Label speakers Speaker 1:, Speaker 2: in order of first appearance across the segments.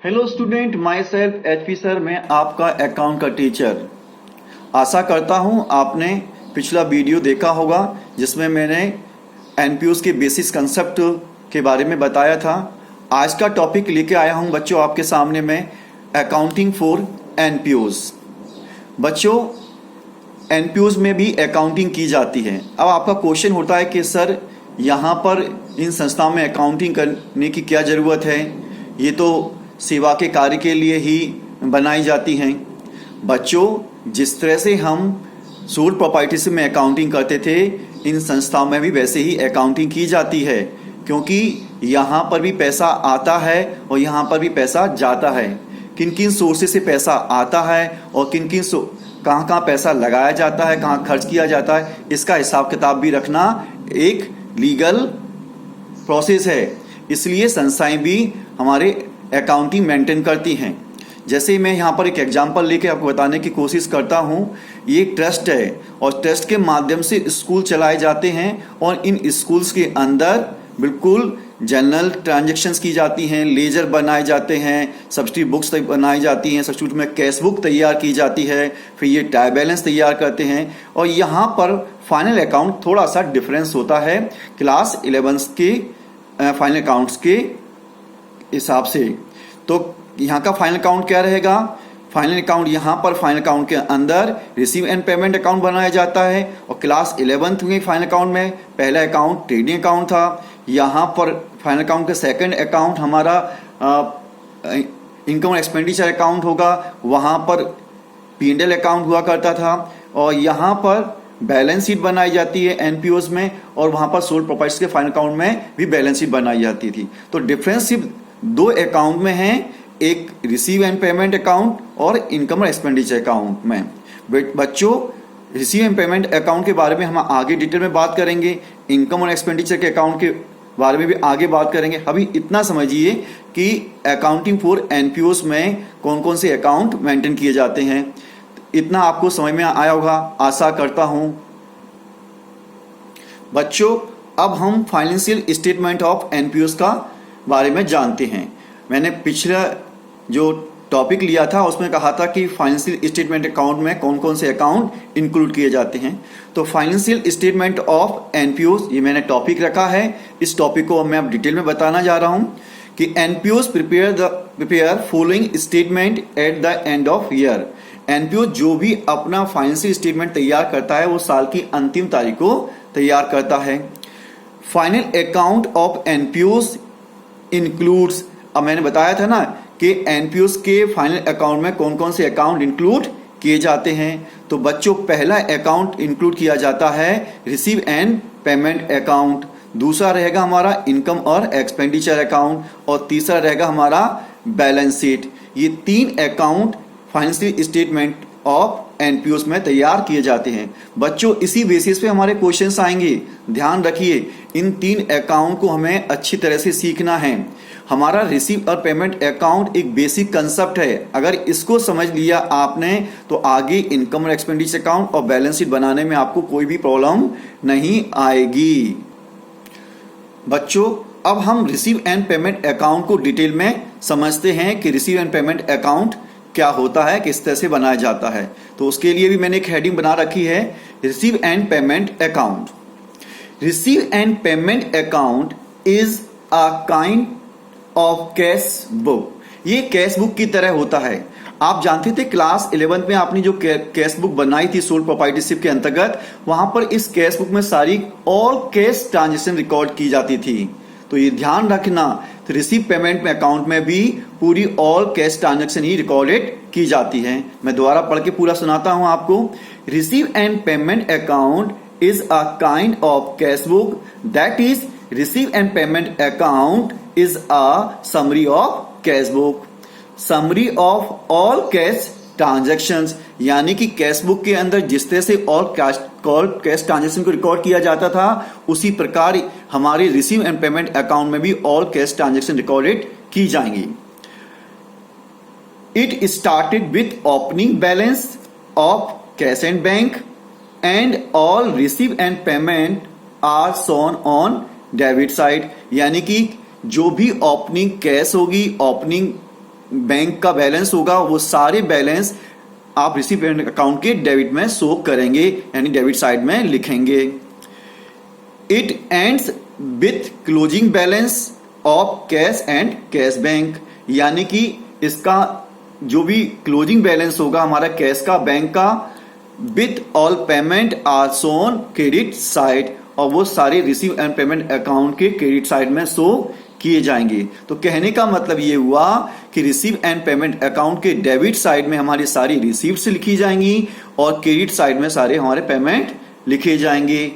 Speaker 1: Hello student, my self HP sir, मैं आपका account का टीचर। आशा करता हूं आपने पिछला वीडियो देखा होगा जिसमें मैंने एनपीओस के बेसिस कंसेप्ट के बारे में बताया था। आज का टॉपिक लेके आया हूं बच्चों आपके सामने में अकाउंटिंग फॉर एनपीओस। बच्चों, एनपीओस में भी अकाउंटिंग की जाती है। अब आपका क्वेश्चन होता है कि सर यहाँ पर इन संस्थाओं में अकाउंटिंग करने की क्या ज़रूरत है, ये तो सेवा के कार्य के लिए ही बनाई जाती हैं। बच्चों, जिस तरह से हम सोल प्रोप्राइटरशिप में अकाउंटिंग करते थे, इन संस्थाओं में भी वैसे ही अकाउंटिंग की जाती है, क्योंकि यहाँ पर भी पैसा आता है और यहाँ पर भी पैसा जाता है। किन किन सोर्सेज से पैसा आता है और किन किन कहाँ कहाँ पैसा लगाया जाता है, कहाँ खर्च किया जाता है, इसका हिसाब किताब भी रखना एक लीगल प्रोसेस है। इसलिए संस्थाएं भी हमारे अकाउंटिंग मेंटेन करती हैं। जैसे मैं यहाँ पर एक एग्जांपल लेके आपको बताने की कोशिश करता हूँ। ये ट्रस्ट है और ट्रस्ट के माध्यम से स्कूल चलाए जाते हैं और इन स्कूल्स के अंदर बिल्कुल जनरल ट्रांजैक्शंस की जाती हैं, लेजर बनाए जाते हैं, सब्सिट्यूट बुक्स बनाई जाती हैं, सब्सिट्यूट में कैश बुक तैयार की जाती है, फिर ये ट्रायल बैलेंस तैयार करते हैं। और यहाँ पर फाइनल अकाउंट थोड़ा सा डिफरेंस होता है क्लास 11 के फाइनल अकाउंट्स के हिसाब से। तो यहाँ का फाइनल अकाउंट क्या रहेगा? फाइनल अकाउंट यहाँ पर फाइनल अकाउंट के अंदर रिसीव एंड पेमेंट अकाउंट बनाया जाता है और क्लास 11th में फाइनल अकाउंट में पहला अकाउंट ट्रेडिंग अकाउंट था। यहाँ पर फाइनल अकाउंट का सेकंड अकाउंट हमारा इनकम और एक्सपेंडिचर अकाउंट होगा, वहाँ पर P&L अकाउंट हुआ करता था। और यहाँ पर बैलेंस शीट बनाई जाती है एनपीओस में, और वहाँ पर सोल प्रोप्राइटर्स के फाइनल अकाउंट में भी बैलेंस शीट बनाई जाती थी। तो डिफरेंस सिर्फ दो अकाउंट में है, एक रिसीव एंड पेमेंट अकाउंट और इनकम और एक्सपेंडिचर अकाउंट में। बच्चों, रिसीव एंड पेमेंट अकाउंट के बारे में हम आगे डिटेल में बात करेंगे, इनकम और एक्सपेंडिचर के अकाउंट के बारे में भी आगे बात करेंगे। अभी इतना समझिए कि अकाउंटिंग फॉर एनपीओस में कौन कौन से अकाउंट मेंटेन किए जाते हैं। इतना आपको समझ में आया होगा, आशा करता हूं। बच्चों, अब हम फाइनेंशियल स्टेटमेंट ऑफ एनपीओस का बारे में जानते हैं। मैंने पिछला जो टॉपिक लिया था उसमें कहा था कि फाइनेंशियल स्टेटमेंट अकाउंट में कौन कौन से अकाउंट इंक्लूड किए जाते हैं। तो फाइनेंशियल स्टेटमेंट ऑफ एनपीओस, ये मैंने टॉपिक रखा है। इस टॉपिक को मैं अब डिटेल में बताना जा रहा हूं कि NPOs prepare following statement at the end of year. NPO जो भी अपना फाइनेंशियल स्टेटमेंट तैयार करता है वो साल की अंतिम तारीख को तैयार करता है। फाइनल अकाउंट ऑफ एनपीओस इंक्लूड्स, अब मैंने बताया था ना कि एनपीओस के फाइनल अकाउंट में कौन कौन से अकाउंट इंक्लूड किए जाते हैं। तो बच्चों, पहला अकाउंट इंक्लूड किया जाता है रिसीव एंड पेमेंट अकाउंट, दूसरा रहेगा हमारा इनकम और एक्सपेंडिचर अकाउंट, और तीसरा रहेगा हमारा बैलेंस शीट। ये तीन अकाउंट फाइनेंशियल स्टेटमेंट ऑफ एनपीओस में तैयार किए जाते हैं। बच्चों, इसी बेसिस पे हमारे क्वेश्चंस आएंगे। ध्यान रखिए, इन तीन अकाउंट को हमें अच्छी तरह से सीखना है। हमारा रिसीव और पेमेंट अकाउंट एक बेसिक कंसेप्ट है। अगर इसको समझ लिया आपने तो आगे इनकम और एक्सपेंडिचर अकाउंट और बैलेंस शीट बनाने में आपको कोई भी प्रॉब्लम नहीं आएगी। बच्चों, अब हम रिसीव एंड पेमेंट अकाउंट को डिटेल में समझते हैं कि रिसीव एंड पेमेंट अकाउंट क्या होता है, किस तरह से बनाया जाता है। तो उसके लिए भी मैंने एक हेडिंग बना रखी है, receive and payment account. Receive and payment account is a kind of cash book. ये कैश बुक की तरह होता है। आप जानते थे क्लास 11 में आपने जो कैश बुक बनाई थी सोल प्रोप्राइटरशिप के अंतर्गत, वहां पर इस कैश बुक में सारी ऑल कैश ट्रांजेक्शन रिकॉर्ड की जाती थी। तो ये ध्यान रखना, तो रिसीव पेमेंट में अकाउंट में भी पूरी ऑल कैश ट्रांजेक्शन ही रिकॉर्डेड की जाती है। मैं दोबारा पढ़ के पूरा सुनाता हूं आपको। Receive and payment account is a kind of cash book that is receive and payment account is a summary of cash book, summary of all cash transactions। यानी कि कैश बुक के अंदर जिस तरह से ऑल कैश ट्रांजेक्शन को record किया जाता था, उसी प्रकार हमारे रिसीव एंड पेमेंट अकाउंट में भी ऑल कैश ट्रांजेक्शन रिकॉर्डेड की जाएंगी। It started with opening balance of cash and bank and all receive and payment are shown on debit side. यानी कि जो भी ओपनिंग कैश होगी, ओपनिंग बैंक का बैलेंस होगा वो सारे बैलेंस आप रिसीव पेमेंट अकाउंट के डेबिट में शो करेंगे, यानी डेबिट साइड में लिखेंगे। It ends with closing balance of cash and cash bank, यानी कि इसका जो भी क्लोजिंग बैलेंस होगा हमारा कैश का, बैंक का, with all payment are shown credit side, और वो सारे रिसीव एंड पेमेंट अकाउंट के क्रेडिट साइड में शो किए जाएंगे। तो कहने का मतलब ये हुआ कि रिसीव एंड पेमेंट अकाउंट के डेबिट साइड में हमारी सारी रिसीव्स लिखी जाएंगी और क्रेडिट साइड में सारे हमारे पेमेंट लिखे जाएंगे।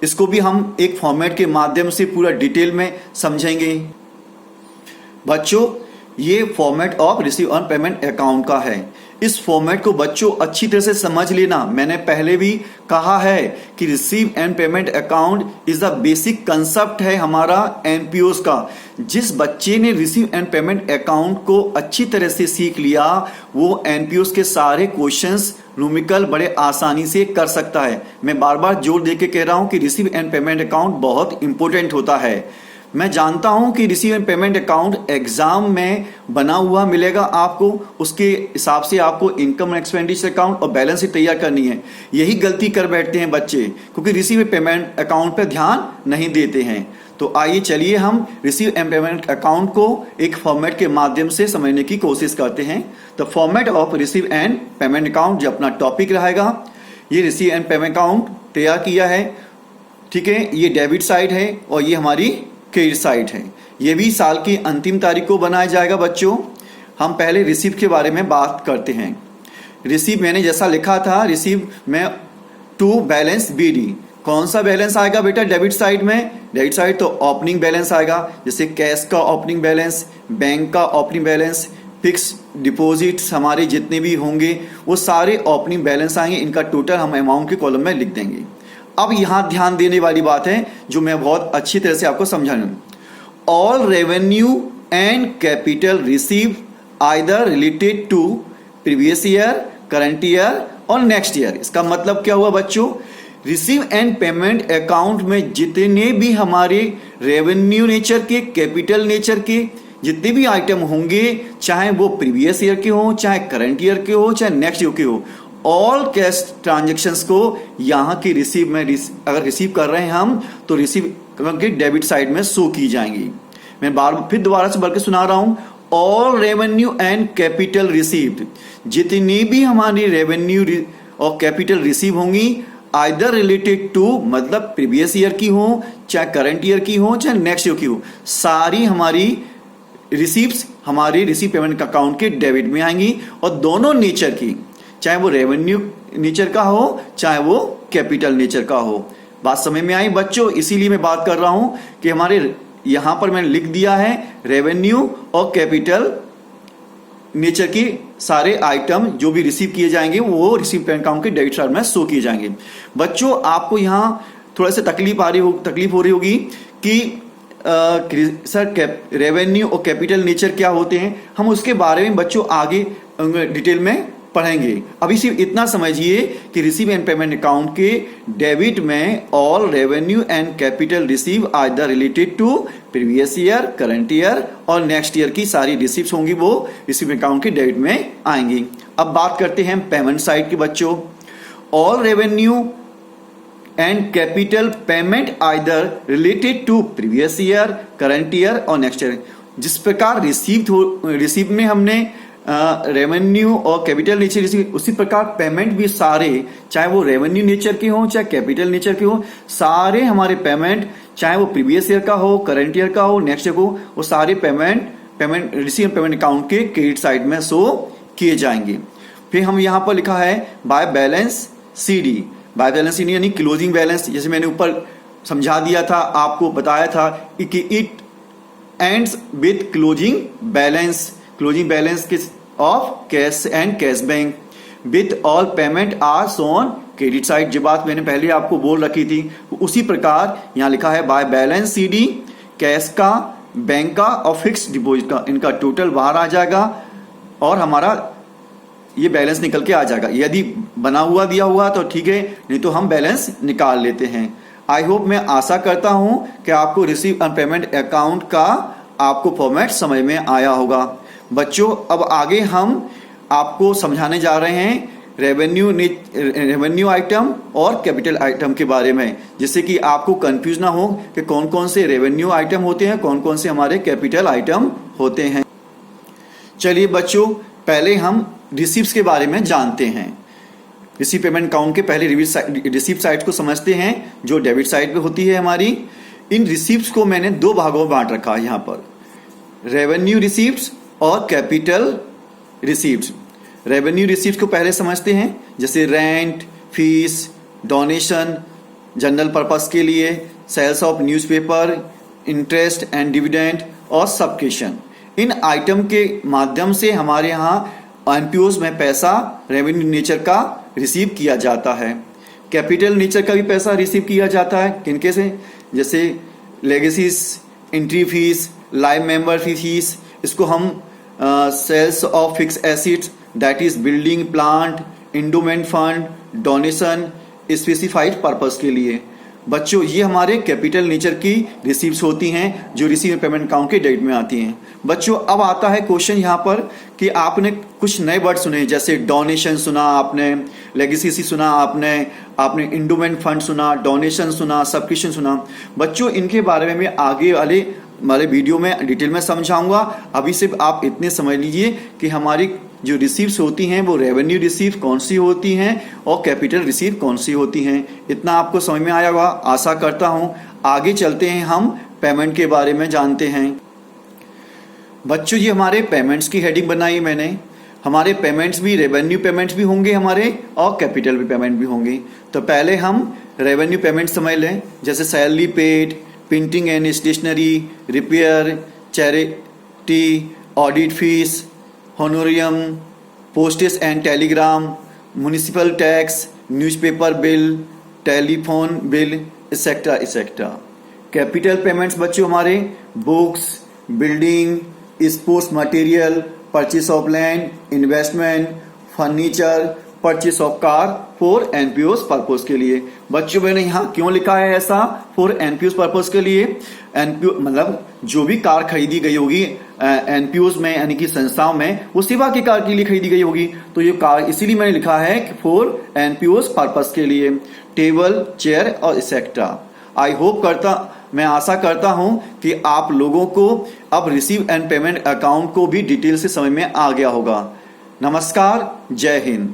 Speaker 1: इसको भी हम एक फॉर्मेट के माध्यम से पूरा डिटेल में समझेंगे। बच्चों, ये format of receive and payment account का है। इस फॉर्मेट को बच्चों अच्छी तरह से समझ लेना। मैंने पहले भी कहा है कि receive and payment account is the basic concept है हमारा एनपीओस का। जिस बच्चे ने रिसीव एंड पेमेंट अकाउंट को अच्छी तरह से सीख लिया वो एनपीओस के सारे क्वेश्चंस न्यूमेरिकल बड़े आसानी से कर सकता है। मैं बार बार जोर दे के कह रहा हूं कि रिसीव एंड पेमेंट अकाउंट बहुत इंपॉर्टेंट होता है। मैं जानता हूं कि receive and payment account exam में बना हुआ मिलेगा आपको, उसके हिसाब से आपको इनकम एंड एक्सपेंडिचर अकाउंट और बैलेंस शीट तैयार करनी है। यही गलती कर बैठते हैं बच्चे, क्योंकि रिसीव एंड पेमेंट अकाउंट पर ध्यान नहीं देते हैं। तो आइए चलिए हम रिसीव एंड पेमेंट अकाउंट को एक फॉर्मेट के माध्यम से समझने की कोशिश करते हैं। तो format of receive and payment account जो अपना टॉपिक रहेगा, ये रिसीव एंड पेमेंट अकाउंट तैयार किया है, ठीक है। ये डेबिट साइड है और ये हमारी क्रेडिट साइड है। ये भी साल की अंतिम तारीख को बनाया जाएगा। बच्चों, हम पहले रिसीव के बारे में बात करते हैं। रिसीव मैंने जैसा लिखा था, रिसीव में टू बैलेंस बीडी, कौन सा बैलेंस आएगा बेटा डेबिट साइड में? डेबिट साइड तो ओपनिंग बैलेंस आएगा, जैसे कैश का ओपनिंग बैलेंस, बैंक का ओपनिंग बैलेंस, फिक्स डिपॉजिट्स हमारे जितने भी होंगे वो सारे ओपनिंग बैलेंस आएंगे। इनका टोटल हम अमाउंट के कॉलम में लिख देंगे। अब यहां ध्यान देने वाली बात है जो मैं बहुत अच्छी तरह से आपको समझाऊंगा। All revenue and capital receive either related to previous year, current year और नेक्स्ट ईयर। इसका मतलब क्या हुआ बच्चों? रिसीव एंड पेमेंट अकाउंट में जितने भी हमारे रेवेन्यू नेचर के, कैपिटल नेचर के जितने भी आइटम होंगे, चाहे वो प्रीवियस ईयर के हो, चाहे करंट ईयर के हो, चाहे नेक्स्ट ईयर के हो, ऑल कैश ट्रांजेक्शंस को यहाँ की रिसीव में अगर रिसीव कर रहे हैं हम तो रिसीव के डेबिट साइड में शो की जाएंगी। मैं फिर दोबारा से बढ़ के सुना रहा हूं। All revenue and capital received, जितनी भी हमारी रेवेन्यू और कैपिटल रिसीव होंगी आइदर रिलेटेड टू, मतलब प्रीवियस ईयर की हो, चाहे करंट ईयर की हो, चाहे नेक्स्ट ईयर की हो, सारी हमारी रिसीव्स हमारे रिसीव पेमेंट अकाउंट के डेबिट में आएंगी। और दोनों नेचर की, चाहे वो रेवेन्यू नेचर का हो चाहे वो कैपिटल नेचर का हो। बात समझ में आई बच्चों? इसीलिए मैं बात कर रहा हूं कि हमारे यहां पर मैंने लिख दिया है रेवेन्यू और कैपिटल नेचर की सारे आइटम जो भी रिसीव किए जाएंगे वो रिसीव पेमेंट अकाउंट के डेबिट साइड में शो किए जाएंगे। बच्चों, आपको यहां थोड़ा सा तकलीफ हो रही होगी कि सर रेवेन्यू और कैपिटल नेचर क्या होते हैं। हम उसके बारे में बच्चों आगे डिटेल में पढ़ेंगे। अभी सिर्फ इतना समझिए कि रिसीव एंड पेमेंट अकाउंट के डेबिट में all revenue and capital receive either related to previous year, current year और नेक्स्ट ईयर की सारी रिसीव्स होंगी वो रिसीव अकाउंट के डेबिट में आएंगी। अब बात करते हैं पेमेंट साइड की बच्चों। All revenue and capital payment either related to previous year, current year और नेक्स्ट ईयर। जिस प्रकार रिसीव में हमने रेवेन्यू और कैपिटल नेचर रिसीव, उसी प्रकार पेमेंट भी सारे, चाहे वो रेवेन्यू नेचर के हो चाहे कैपिटल नेचर के हो, सारे हमारे पेमेंट चाहे वो प्रीवियस ईयर का हो, करंट ईयर का हो, नेक्स्ट ईयर को, वो सारे पेमेंट रिसीव पेमेंट अकाउंट के क्रेडिट साइड में शो किए जाएंगे। फिर हम यहाँ पर लिखा है by balance CD. By balance CD यानी क्लोजिंग बैलेंस, जैसे मैंने ऊपर समझा दिया था, आपको बताया था कि it ends with closing balance. Closing balance of cash and cash bank with all payment are shown credit side. जो बात मैंने पहले आपको बोल रखी थी उसी प्रकार यहाँ लिखा है बाय बैलेंस सीडी, कैश का, बैंक का और फिक्स डिपॉजिट का, इनका टोटल बाहर आ जाएगा और हमारा ये बैलेंस निकल के आ जाएगा। यदि बना हुआ दिया हुआ तो ठीक है, नहीं तो हम बैलेंस निकाल लेते हैं। आई होप, मैं आशा करता हूं कि आपको रिसीव एंड पेमेंट अकाउंट का आपको फॉर्मेट समझ में आया होगा। बच्चों अब आगे हम आपको समझाने जा रहे हैं रेवेन्यू आइटम और कैपिटल आइटम के बारे में, जिससे कि आपको कंफ्यूज ना हो कि कौन कौन से रेवेन्यू आइटम होते हैं, कौन कौन से हमारे कैपिटल आइटम होते हैं। चलिए बच्चों, पहले हम रिसीप्ट्स के बारे में जानते हैं। रिसीव पेमेंट अकाउंट के पहले रिसीप्ट साइड को समझते हैं, जो डेबिट साइड पे होती है हमारी। इन रिसीप्ट्स को मैंने दो भागों में बांट रखा है यहाँ पर, रेवेन्यू रिसीप्ट्स और कैपिटल रिसीप्ट्स। रेवेन्यू रिसीप्ट को पहले समझते हैं, जैसे rent, fees, donation, general purpose के लिए, sales of newspaper, interest and dividend और सब्सक्रिप्शन। इन आइटम के माध्यम से हमारे यहाँ एनपीओज में पैसा रेवेन्यू नेचर का रिसीव किया जाता है। कैपिटल नेचर का भी पैसा रिसीव किया जाता है, किनके से, जैसे legacies, entry fees, life member fees. इसको हम sales of fix assets, that is building, plant, endowment fund, donation, specified purpose के लिए। बच्चों ये हमारे कैपिटल नेचर की रिसीव्स होती हैं, जो रिसीव पेमेंट अकाउंट के डेट में आती हैं। बच्चों अब आता है क्वेश्चन यहाँ पर कि आपने कुछ नए वर्ड सुने, जैसे डोनेशन सुना आपने, लेगेसी सुना आपने इंडोमेंट फंड सुना, डोनेशन सुना, सब्सक्रिप्शन सुना। बच्चों इनके बारे में मैं आगे वाले वीडियो में डिटेल में समझाऊंगा। अभी सिर्फ आप इतने समझ लीजिए कि हमारी जो रिसीव्स होती हैं वो रेवेन्यू रिसीव कौन सी होती हैं और कैपिटल रिसीव कौन सी होती हैं। इतना आपको समझ में आया होगा, आशा करता हूं। आगे चलते हैं, हम पेमेंट के बारे में जानते हैं। बच्चों ये हमारे पेमेंट्स की हेडिंग बनाई मैंने। हमारे पेमेंट्स भी रेवेन्यू पेमेंट्स भी होंगे हमारे, और कैपिटल भी पेमेंट भी होंगे। तो पहले हम रेवेन्यू पेमेंट समझ लें, जैसे salary paid, printing and stationery, repair, charity, audit fees, honorarium, postage and telegram, municipal tax, newspaper bill, telephone bill, etcetera etcetera. Capital payments बच्चों हमारे books, building, sports material, purchase of land, investment, furniture, purchase of car for NPOs purpose के लिए। बच्चों मैंने यहाँ क्यों लिखा है ऐसा, फॉर एनपीओस पर्पस के लिए। एनपीओ मतलब जो भी कार खरीदी गई होगी एनपीओस में, यानी कि संस्थाओं में, वो सेवा की कार के लिए खरीदी गई होगी, तो ये कार इसीलिए मैंने लिखा है फॉर एनपीओस पर्पस के लिए। टेबल, चेयर और एक्सेट्रा। मैं आशा करता हूं कि आप लोगों को अब रिसीव एंड पेमेंट अकाउंट को भी डिटेल से समझ में आ गया होगा। नमस्कार, जय हिंद।